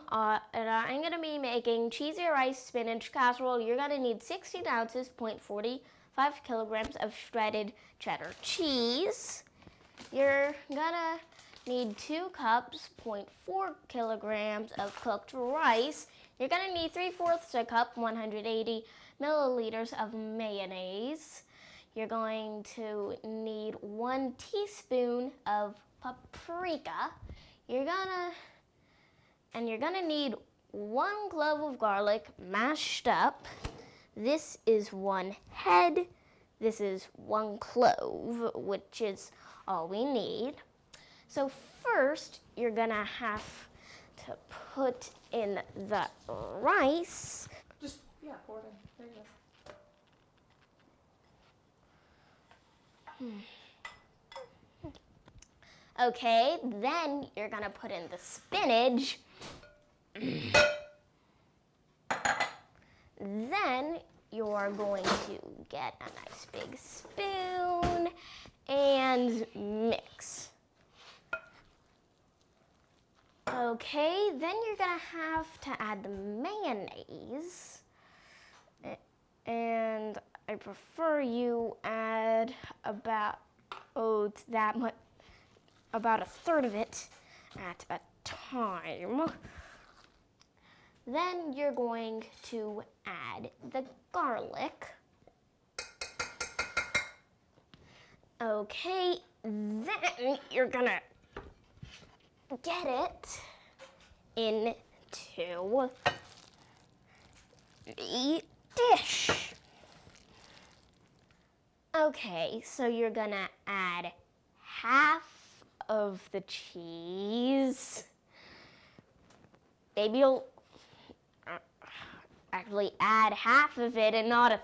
I'm going to be making cheesy rice spinach casserole. You're going to need 16 ounces, 0.45 kilograms of shredded cheddar cheese. You're going to need 2 cups, 0.4 kilograms of cooked rice. You're going to need 3/4 a cup, 180 milliliters of mayonnaise. You're going to need 1 teaspoon of paprika. You're gonna need 1 clove of garlic mashed up. This is 1 head. This is 1 clove, which is all we need. So first, you're gonna have to put in the rice. Pour it in. There you go. Okay, then you're gonna put in the spinach. Then you're going to get a nice big spoon and mix. Okay, then you're gonna have to add the mayonnaise. And I prefer you add about about a third of it at a time. Then you're going to add the garlic. Okay, then you're gonna get it into the dish. Okay, so you're gonna add half of the cheese. Maybe you'll actually add half of it and not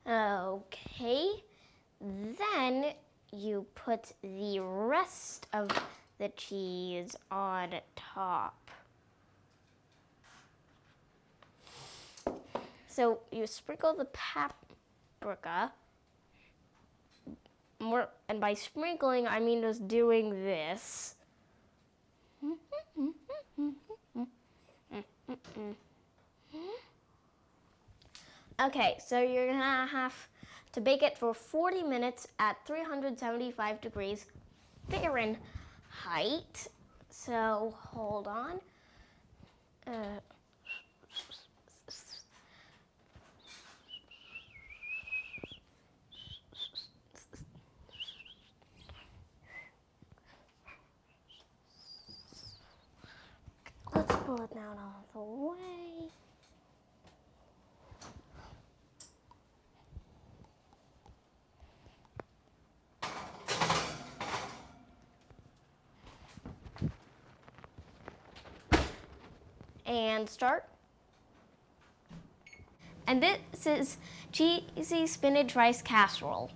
Okay, then you put the rest of the cheese on top. So you sprinkle the paprika, and by sprinkling, I mean just doing this. Okay, so you're gonna have to bake it for 40 minutes at 375 degrees Fahrenheit. So hold on. Let's pull it down all the way. And start. And this is cheesy spinach rice casserole.